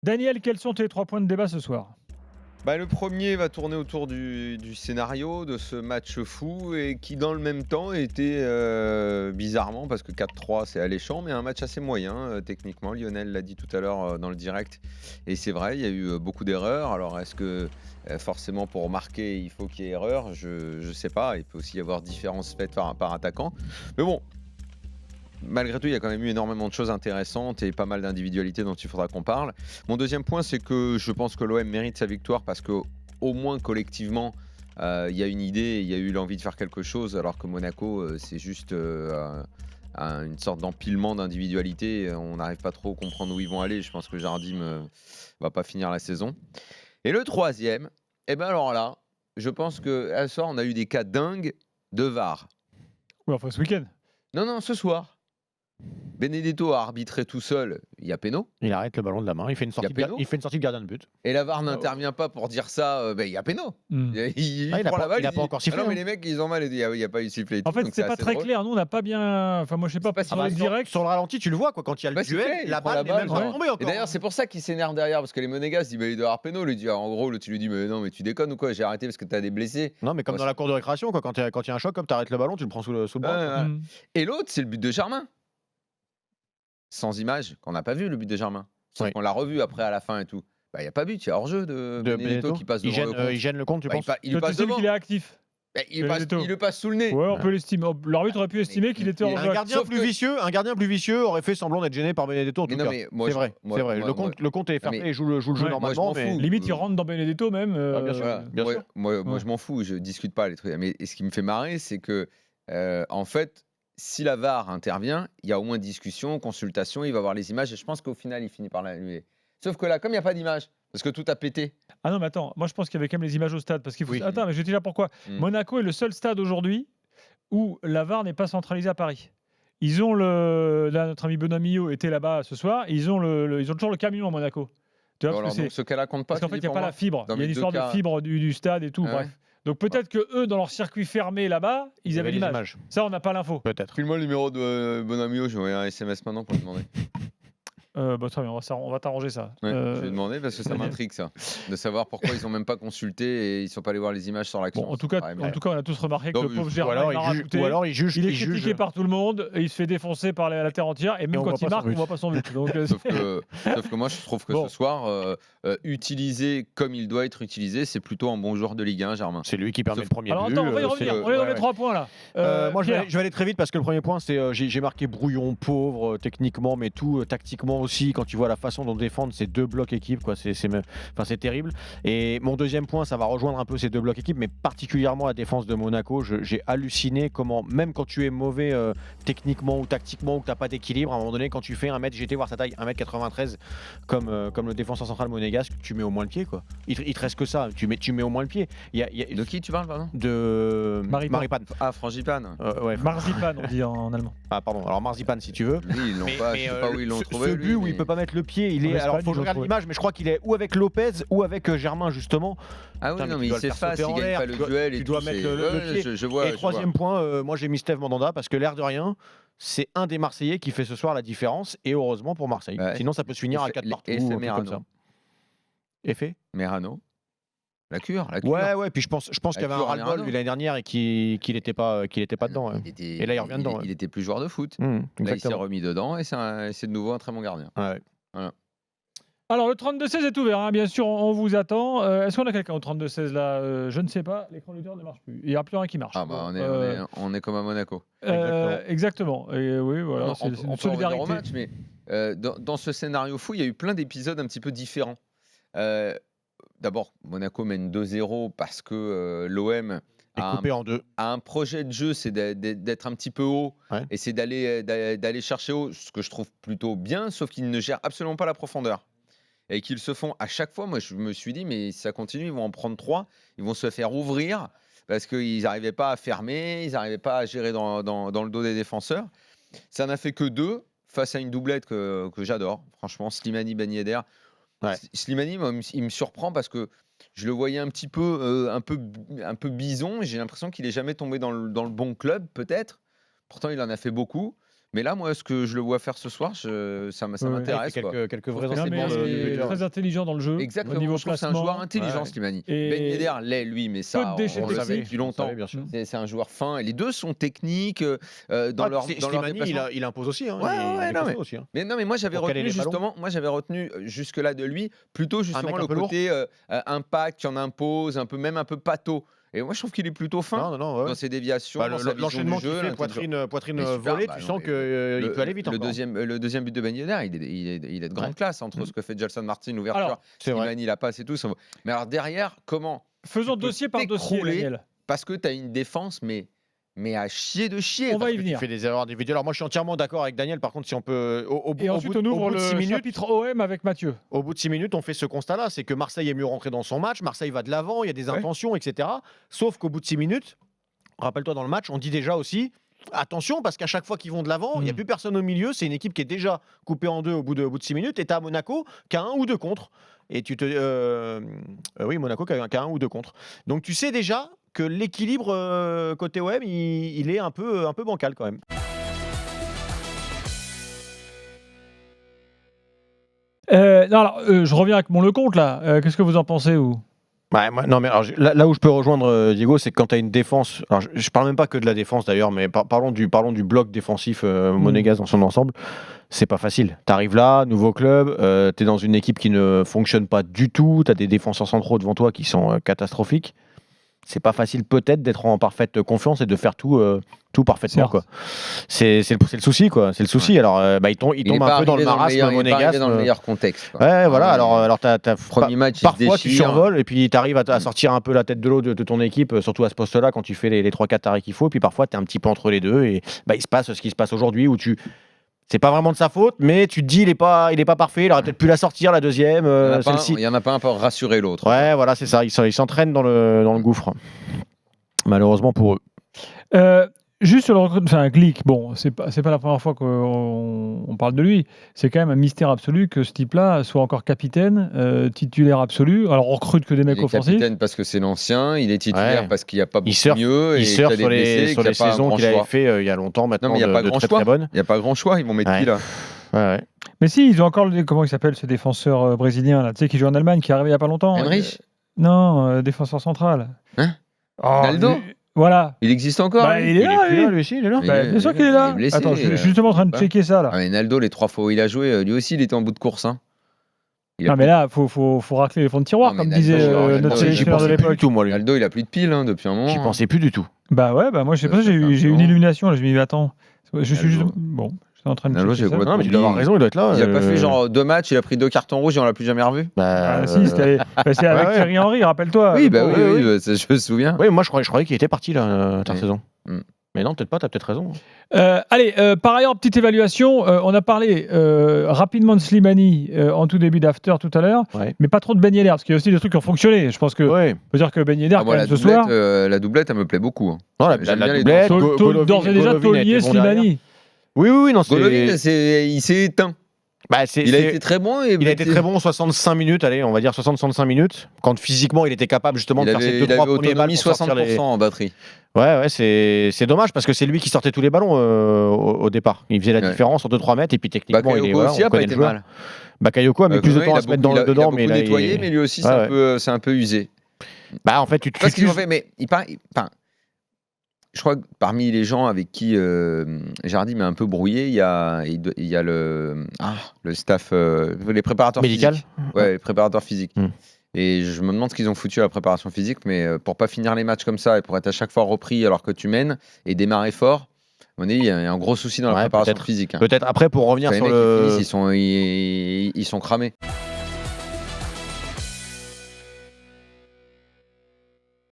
Daniel, quels sont tes 3 points de débat ce soir? Le premier va tourner autour du scénario de ce match fou et qui dans le même temps était bizarrement, parce que 4-3 c'est alléchant, mais un match assez moyen techniquement. Lionel l'a dit tout à l'heure dans le direct et c'est vrai, il y a eu beaucoup d'erreurs. Alors est-ce que forcément pour marquer il faut qu'il y ait erreur? Je sais pas, il peut aussi y avoir différences faites par attaquant, mais bon, malgré tout, il y a quand même eu énormément de choses intéressantes et pas mal d'individualités dont il faudra qu'on parle. Mon deuxième point, c'est que je pense que l'OM mérite sa victoire parce que, au moins collectivement, il y a une idée, il y a eu l'envie de faire quelque chose, alors que Monaco, c'est juste une sorte d'empilement d'individualités. On n'arrive pas trop à comprendre où ils vont aller. Je pense que Jardim va pas finir la saison. Et le troisième, alors là, je pense qu'à ce soir, on a eu des cas dingues de VAR. Oui, enfin ce week-end. Non, ce soir. Benedetto a arbitré tout seul, il y a péno. Il arrête le ballon de la main, il fait une sortie de gardien de but. Et la VAR n'intervient pas pour dire ça, il y a péno. Il prend la balle, il a pas encore sifflé. Non, mais les mecs, ils ont mal, il n'y a pas eu sifflé. En fait, c'est pas très clair. Nous, on n'a pas bien. Enfin, moi, je sais pas. Sur le direct, sur le ralenti, tu le vois, quoi, quand il y a le duel, la balle n'est même pas tombée encore. Et d'ailleurs, c'est pour ça qu'il s'énerve derrière, parce que les Monégasques disent il doit avoir péno. Lui dit, en gros, tu lui dis mais non, mais tu déconnes ou quoi? J'ai arrêté parce que t'as des blessés. Non, mais comme dans la cour de récréation, quoi, quand il y a un choc, comme t'arrêtes le ballon, tu le prends sous le bras. Et l'autre, c'est le but de Germain. Sans image, qu'on n'a pas vu le but de Germain. Sauf qu'on l'a revu après à la fin et tout. Il n'y a pas but, il y a hors-jeu de Benedetto qui passe devant le compte. Il gêne le compte, tu penses? il passe devant. Il est actif. Il le passe sous le nez. Ouais, on peut l'estimer. L'arbitre aurait pu estimer qu'il était hors jeu. Un gardien plus vicieux aurait fait semblant d'être gêné par Benedetto. En tout cas. C'est vrai. Le compte est fair play et joue le jeu normalement. Limite, il rentre dans Benedetto même. Bien sûr. Moi, je m'en fous. Je discute pas les trucs. Mais ce qui me fait marrer, c'est que en fait, si la VAR intervient, il y a au moins discussion, consultation, il va voir les images et je pense qu'au final, il finit par l'annuler. Sauf que là, comme il n'y a pas d'image, parce que tout a pété. Ah non, mais attends, moi je pense qu'il y avait quand même les images au stade. Parce qu'il faut... Attends, mais je vais te dire pourquoi. Monaco est le seul stade aujourd'hui où la VAR n'est pas centralisée à Paris. Ils ont là, notre ami Benoît Millot était là-bas ce soir, ils ont toujours le camion à Monaco. Tu vois, donc ce cas-là compte pas. Parce qu'en fait, il n'y a pas la fibre. Il y a une histoire de fibre du stade et tout, bref. Donc peut-être que eux, dans leur circuit fermé là-bas, ils avaient l'image. Ça, on n'a pas l'info. Peut-être. File-moi le numéro de Bonamio, je vais envoyer un SMS maintenant pour lui demander. Très bien, on va t'arranger ça. Ouais, je vais demander parce que ça m'intrigue ça, de savoir pourquoi ils n'ont même pas consulté et ils ne sont pas allés voir les images sur l'action. Bon, en tout cas, on a tous remarqué que le pauvre Germain, ou alors il juge. Il est critiqué par tout le monde et il se fait défoncer par la terre entière et même quand il marque, on ne voit pas son but. Sauf que moi, je trouve que ce soir, utilisé comme il doit être utilisé, c'est plutôt un bon joueur de Ligue 1, Germain. C'est lui qui permet le premier but. Alors attends, on va y revenir. On est dans les 3 points là. Moi, je vais aller très vite parce que le premier point, c'est j'ai marqué brouillon, pauvre, techniquement, mais tout tactiquement aussi. Quand tu vois la façon dont défendent ces deux blocs équipes, quoi, c'est terrible. Et mon deuxième point, ça va rejoindre un peu ces deux blocs équipes, mais particulièrement la défense de Monaco. J'ai halluciné comment, même quand tu es mauvais techniquement ou tactiquement, ou que tu n'as pas d'équilibre, à un moment donné, quand tu fais 1 mètre, j'ai été voir sa taille, 1m93, comme le défenseur central monégasque, tu mets au moins le pied, quoi. Il te reste que ça, tu mets au moins le pied. De qui tu parles, pardon? De Maripane. Ah, Frangipane. Ouais, Marzipan, on dit en allemand. Ah, pardon, alors Marzipan si tu veux. Lui, ils l'ont pas, je sais pas où ils l'ont trouvé. Ce but où il peut pas mettre le pied, il est. Alors, faut que je regarde l'image, mais je crois qu'il est ou avec Lopez ou avec Germain, justement. Ah oui, non, mais il s'efface, il gagne pas le duel. Tu dois mettre le pied. Je vois. Et troisième point, moi j'ai mis Steve Mandanda parce que l'air de rien, c'est un des Marseillais qui fait ce soir la différence, et heureusement pour Marseille. Sinon, ça peut se finir à 4 partout. Effet Merano. Effet Merano. La cure. Ouais, puis je pense qu'il y avait un ras-le-bol l'année dernière et qu'il n'était pas dedans. Et là, il revient dedans. Il était plus joueur de foot. Là, il s'est remis dedans et c'est de nouveau un très bon gardien. Ouais. Voilà. Alors, le 32-16 est ouvert, hein. Bien sûr, on vous attend. Est-ce qu'on a quelqu'un au 32-16 là? Je ne sais pas, l'écran du ne marche plus. Il n'y a plus rien qui marche. Ah bah, on est comme à Monaco. Exactement. Et oui, voilà, c'est une solidarité. Au match, mais dans ce scénario fou, il y a eu plein d'épisodes un petit peu différents. D'abord, Monaco mène 2-0 parce que l'OM a un projet de jeu, c'est d'être un petit peu haut et c'est d'aller chercher haut, ce que je trouve plutôt bien, sauf qu'ils ne gèrent absolument pas la profondeur. Et qu'ils se font à chaque fois, moi je me suis dit, mais si ça continue, ils vont en prendre 3, ils vont se faire ouvrir parce qu'ils n'arrivaient pas à fermer, ils n'arrivaient pas à gérer dans le dos des défenseurs. Ça n'a fait que 2 face à une doublette que j'adore, franchement, Slimani, Ben Yedder. Slimani, moi, il me surprend parce que je le voyais un petit peu, un peu bison, et j'ai l'impression qu'il n'est jamais tombé dans le bon club, peut-être. Pourtant, il en a fait beaucoup. Mais là, moi, ce que je le vois faire ce soir, ça m'intéresse. Quelques vrais il enseignements. est très intelligent dans le jeu. Exactement. Au niveau je trouve que c'est un joueur intelligent, Slimani. Ben Yedder l'est, lui, mais ça, on le sait depuis longtemps. C'est un joueur fin. Et les deux sont techniques dans leur déplacement. Il impose aussi. Mais moi, j'avais retenu jusque-là de lui plutôt justement le côté impact, qui en impose, même un peu pâteau. Et moi, je trouve qu'il est plutôt fin dans ses déviations, dans sa vision du jeu. Poitrine volée, tu sens qu'il peut aller vite. Le deuxième but de Ben Yedder, il est de grande classe entre ce que fait Gelson Martin, l'ouverture, Slimani, la passe et tout. Mais alors derrière, comment ? Faisons dossier par dossier, Daniel. Parce que tu as une défense, mais à chier de chier. On va y venir. Tu fais des erreurs individuelles. Alors moi, je suis entièrement d'accord avec Daniel. Par contre, si on peut... Et ensuite, on ouvre le chapitre OM avec Mathieu. Au bout de 6 minutes, on fait ce constat-là. C'est que Marseille est mieux rentré dans son match. Marseille va de l'avant. Il y a des intentions, etc. Sauf qu'au bout de 6 minutes, rappelle-toi, dans le match, on dit déjà aussi... Attention, parce qu'à chaque fois qu'ils vont de l'avant, il n'y a plus personne au milieu. C'est une équipe qui est déjà coupée en deux au bout de 6 minutes. Et tu as Monaco qui a 1 ou 2 contre. Et oui, Monaco qui a 1 ou 2 contre. Donc tu sais déjà que l'équilibre côté OM, il est un peu bancal quand même. Je reviens avec mon Lecomte là. Qu'est-ce que vous en pensez ou non, mais alors, là où je peux rejoindre Diego, c'est que quand tu as une défense. Alors, je parle même pas que de la défense d'ailleurs, mais parlons du bloc défensif monégasque dans son ensemble. C'est pas facile. Tu arrives là, nouveau club, tu es dans une équipe qui ne fonctionne pas du tout, tu as des défenseurs centraux devant toi qui sont catastrophiques. C'est pas facile peut-être d'être en parfaite confiance et de faire tout parfaitement quoi. C'est le souci quoi. C'est le souci. Ouais. Alors il tombe un peu dans le marasme monégasque. Dans le meilleur contexte. Quoi. Ouais voilà. Alors t'as premier match parfois tu survoles et puis tu arrives à sortir un peu la tête de l'eau de ton équipe, surtout à ce poste-là quand tu fais les 3-4 arrêts qu'il faut. Et puis parfois tu es un petit peu entre les deux et il se passe ce qui se passe aujourd'hui où c'est pas vraiment de sa faute, mais tu te dis il est pas parfait, il aurait peut-être pu la sortir la deuxième. Il y en a pas un peu rassuré l'autre. Ouais, voilà, c'est ça. Ils s'entraînent dans le gouffre. Malheureusement pour eux. Juste sur le recrutement, Glick, bon, c'est pas la première fois qu'on parle de lui. C'est quand même un mystère absolu que ce type-là soit encore capitaine, titulaire absolu. Alors on recrute que des mecs offensifs. Il est capitaine parce que c'est l'ancien, il est titulaire parce qu'il n'y a pas beaucoup mieux. Il surfe sur les saisons qu'il avait fait il y a longtemps maintenant. Non, mais il n'y a pas grand choix. Il n'y a pas grand choix. Ils vont mettre qui là ? Ouais. Mais si, ils ont encore comment il s'appelle ce défenseur brésilien là, tu sais qui joue en Allemagne, qui est arrivé il n'y a pas longtemps. Henrich ? Non, défenseur central. Hein ? Naldo ? Voilà. Il existe encore il est là, lui aussi, il est là. Bien sûr qu'il est là. Blessé, attends, je suis justement en train de checker ça là. Mais Naldo, les 3 fois où il a joué, lui aussi, il était en bout de course. Hein. Non, mais là, faut racler les fonds de tiroir, comme disait notre sélectionneur de l'époque. Naldo, il a plus de piles depuis un moment. J'y pensais plus du tout. Bah ouais, moi je sais pas, j'ai eu une illumination là, je me dis attends, je suis juste bon. En train de non, mais tu dois avoir raison, il doit être là. Il a pas fait genre 2 matchs, il a pris 2 cartons rouges et on l'a plus jamais revu. Si, c'est avec Thierry Henry, rappelle-toi. Oui, je me souviens. Oui, moi je croyais qu'il était parti là, saison. Mais non, peut-être pas, t'as peut-être raison. Allez, par ailleurs, petite évaluation. On a parlé rapidement de Slimani en tout début d'after tout à l'heure, mais pas trop de Ben Yedder, parce qu'il y a aussi des trucs qui ont fonctionné. Je pense que on peut dire que Ben Yedder, quand même, ce soir. La doublette, elle me plaît beaucoup. Non, la doublette, d'ores et déjà, Taulier, Slimani. Oui, non, Golovin, il s'est éteint. Il a été très bon. Il a été très bon 65 minutes, allez, on va dire 60-65 minutes. Quand physiquement, il était capable justement de faire ses 2-3 premiers balles. Il avait 60% en batterie. Ouais, c'est dommage parce que c'est lui qui sortait tous les ballons au départ. Il faisait la différence en 2-3 mètres et puis techniquement, Bakayoko aussi a pas été mal. Bakayoko a mis plus de temps à se mettre dedans. Il a beaucoup nettoyé, mais lui aussi, c'est un peu usé. En fait, parce qu'ils ont fait, mais il paraît. Je crois que parmi les gens avec qui Jardim est un peu brouillé, il y a le staff, les préparateurs médical. Physiques. Ouais, les préparateurs physiques. Et je me demande ce qu'ils ont foutu à la préparation physique, mais pour pas finir les matchs comme ça et pour être à chaque fois repris alors que tu mènes et démarrer fort, il y a un gros souci dans la préparation physique. Peut-être après pour revenir sur le. Ils sont cramés.